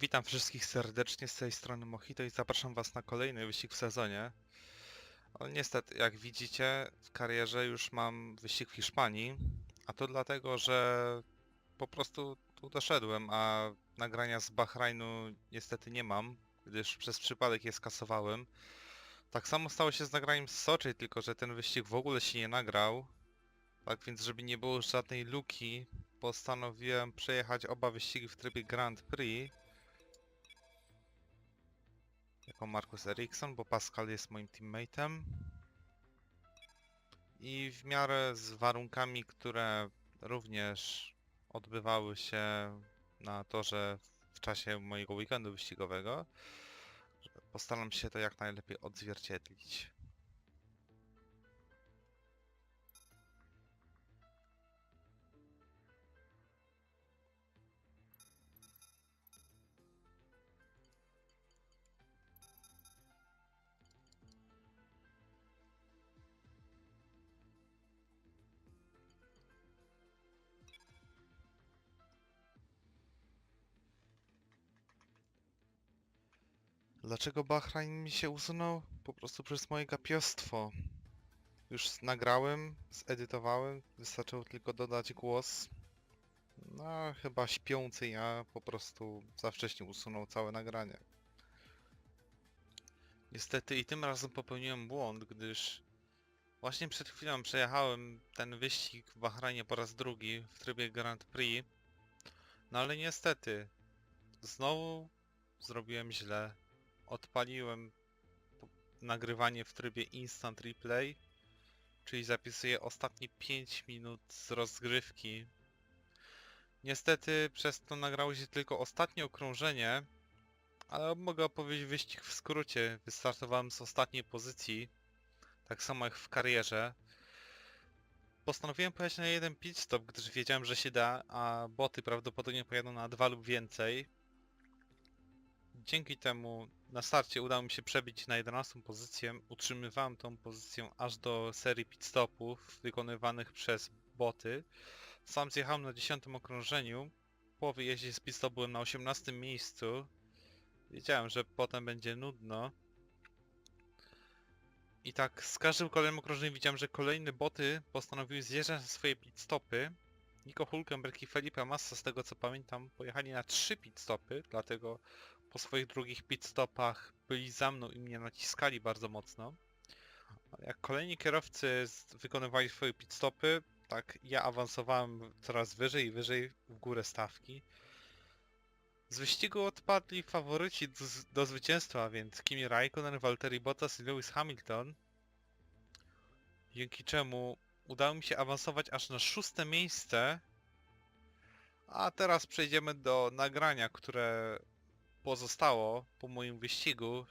Witam wszystkich serdecznie z tej strony Mojito i zapraszam Was na kolejny wyścig w sezonie. Ale niestety, jak widzicie, w karierze już mam wyścig w Hiszpanii, a to dlatego, że po prostu tu doszedłem, a nagrania z Bahrajnu niestety nie mam, gdyż przez przypadek je skasowałem. Tak samo stało się z nagraniem z Soczi, tylko że ten wyścig w ogóle się nie nagrał. Tak więc, żeby nie było żadnej luki, postanowiłem przejechać oba wyścigi w trybie Grand Prix. Jako Marcus Ericsson, bo Pascal jest moim teammateem. I w miarę z warunkami, które również odbywały się na torze w czasie mojego weekendu wyścigowego, postaram się to jak najlepiej odzwierciedlić. Dlaczego Bahrain mi się usunął? Po prostu przez moje gapiostwo. Już nagrałem, zedytowałem, wystarczyło tylko dodać głos. No, chyba śpiący ja po prostu za wcześnie usunął całe nagranie. Niestety i tym razem popełniłem błąd, gdyż właśnie przed chwilą przejechałem ten wyścig w Bahrajnie po raz drugi w trybie Grand Prix. No ale niestety, znowu zrobiłem źle. Odpaliłem nagrywanie w trybie Instant Replay, czyli zapisuję ostatnie 5 minut z rozgrywki. Niestety przez to nagrało się tylko ostatnie okrążenie, ale mogę opowiedzieć wyścig w skrócie. Wystartowałem z ostatniej pozycji, tak samo jak w karierze. Postanowiłem pojechać na jeden pit stop, gdyż wiedziałem, że się da, a boty prawdopodobnie pojadą na 2 lub więcej. Dzięki temu na starcie udało mi się przebić na 11 pozycję. Utrzymywałem tą pozycję aż do serii pit stopów wykonywanych przez boty. Sam zjechałem na 10 okrążeniu. Po wyjeździe z pit stopu byłem na 18 miejscu. Wiedziałem, że potem będzie nudno. I tak z każdym kolejnym okrążeniem widziałem, że kolejne boty postanowiły zjeżdżać na swoje pit stopy. Nico Hülkenberg i Felipe Massa, z tego co pamiętam, pojechali na 3 pit stopy, dlatego po swoich drugich pit stopach byli za mną i mnie naciskali bardzo mocno. Ale jak kolejni kierowcy wykonywali swoje pit stopy, tak ja awansowałem coraz wyżej i wyżej w górę stawki. Z wyścigu odpadli faworyci do zwycięstwa, więc Kimi Raikkonen, Valtteri Bottas i Lewis Hamilton. Dzięki czemu udało mi się awansować aż na 6. miejsce. A teraz przejdziemy do nagrania, które pozostało po moim wyścigu.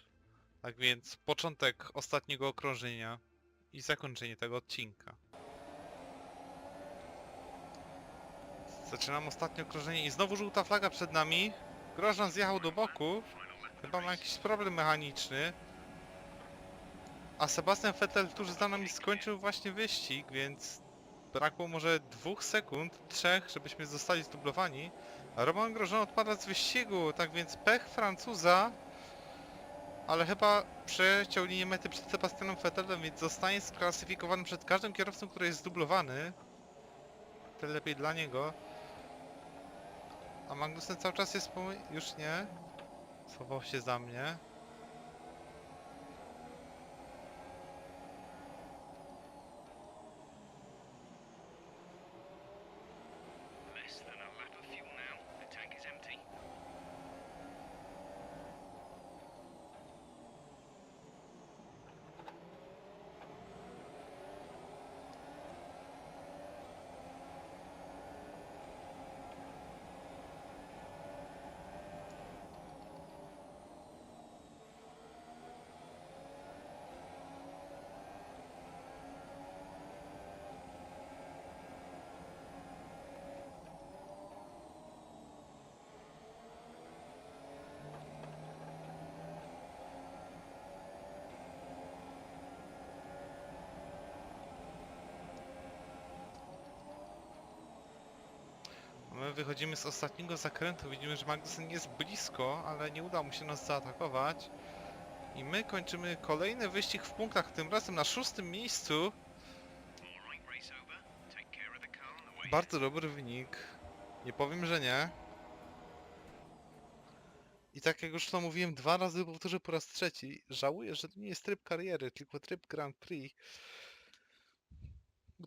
Tak więc początek ostatniego okrążenia i zakończenie tego odcinka. Zaczynam ostatnie okrążenie i znowu żółta flaga przed nami. Grosjean zjechał do boku. Chyba ma jakiś problem mechaniczny. A Sebastian Vettel tuż za nami skończył właśnie wyścig, więc brakło może 2 sekund, 3, żebyśmy zostali zdublowani. A Romain Grosjean odpada z wyścigu, tak więc pech Francuza. Ale chyba przeciął linię mety przed Sebastianem Vettelem, więc zostanie sklasyfikowany przed każdym kierowcą, który jest zdublowany. Tyle lepiej dla niego. A Magnussen cały czas jest już nie. Schował się za mnie. wychodzimy z ostatniego zakrętu, widzimy, że Magnussen jest blisko, ale nie udało mu się nas zaatakować. I my kończymy kolejny wyścig w punktach, tym razem na 6. miejscu. Bardzo dobry wynik. Nie powiem, że nie. I tak jak już to mówiłem 2 razy, powtórzę po raz trzeci. Żałuję, że to nie jest tryb kariery, tylko tryb Grand Prix.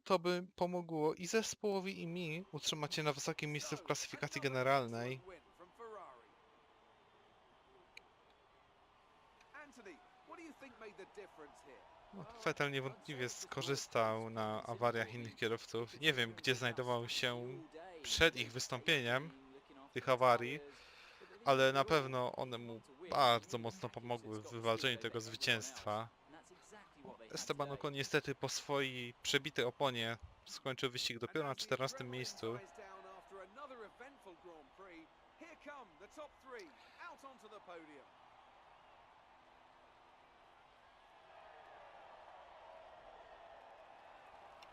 To by pomogło i zespołowi, i mi utrzymać się na wysokim miejscu w klasyfikacji generalnej. No, Vettel niewątpliwie skorzystał na awariach innych kierowców. Nie wiem, gdzie znajdował się przed ich wystąpieniem tych awarii, ale na pewno one mu bardzo mocno pomogły w wywalczeniu tego zwycięstwa. Esteban Ocon niestety po swojej przebitej oponie skończył wyścig dopiero na 14. miejscu.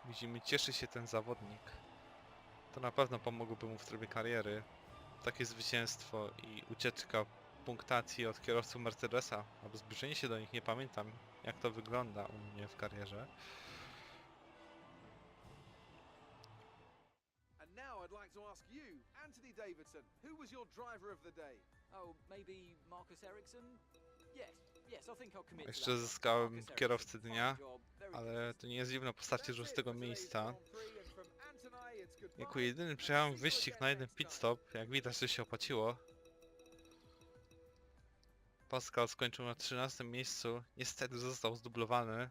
Widzimy, cieszy się ten zawodnik. To na pewno pomogłoby mu w trybie kariery. Takie zwycięstwo i ucieczka punktacji od kierowców Mercedesa, albo zbliżenie się do nich, nie pamiętam jak to wygląda u mnie w karierze. I'd like to ask you, Anthony Davidson, who was your driver of the day? Oh, maybe Marcus Ericsson? Yes, I think I'll commit to Jeszcze that. zyskałem Marcus kierowcę Ericsson, dnia, fine job, very ale to nie jest dziwne po starcie z 6. miejsca. Jako Jako jedyny przejechałem wyścig na jeden pit stop, jak widać to się opłaciło. Pascal skończył na 13. miejscu, niestety został zdublowany.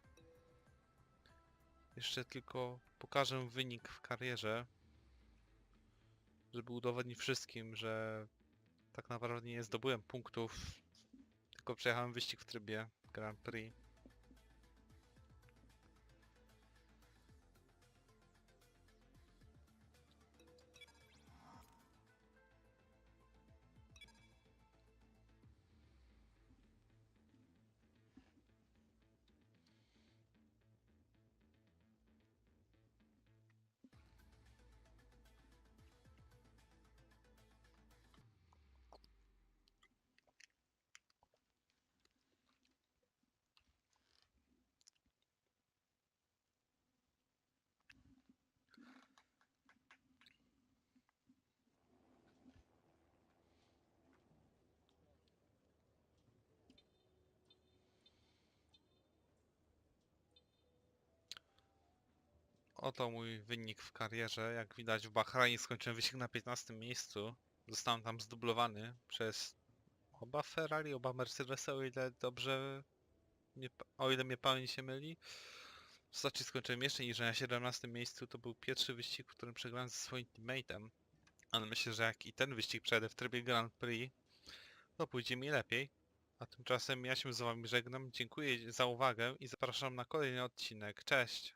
Jeszcze tylko pokażę wynik w karierze, żeby udowodnić wszystkim, że tak naprawdę nie zdobyłem punktów, tylko przejechałem wyścig w trybie Grand Prix. Oto mój wynik w karierze. Jak widać w Bahrajnie skończyłem wyścig na 15. miejscu. Zostałem tam zdublowany przez oba Ferrari, oba Mercedesy, o ile mnie pamięć się myli. W Soczi skończyłem jeszcze niżej na 17. miejscu. To był pierwszy wyścig, w którym przegrałem ze swoim teammate'em. Ale myślę, że jak i ten wyścig przejdę w trybie Grand Prix, to pójdzie mi lepiej. A tymczasem ja się z wami żegnam. Dziękuję za uwagę i zapraszam na kolejny odcinek. Cześć!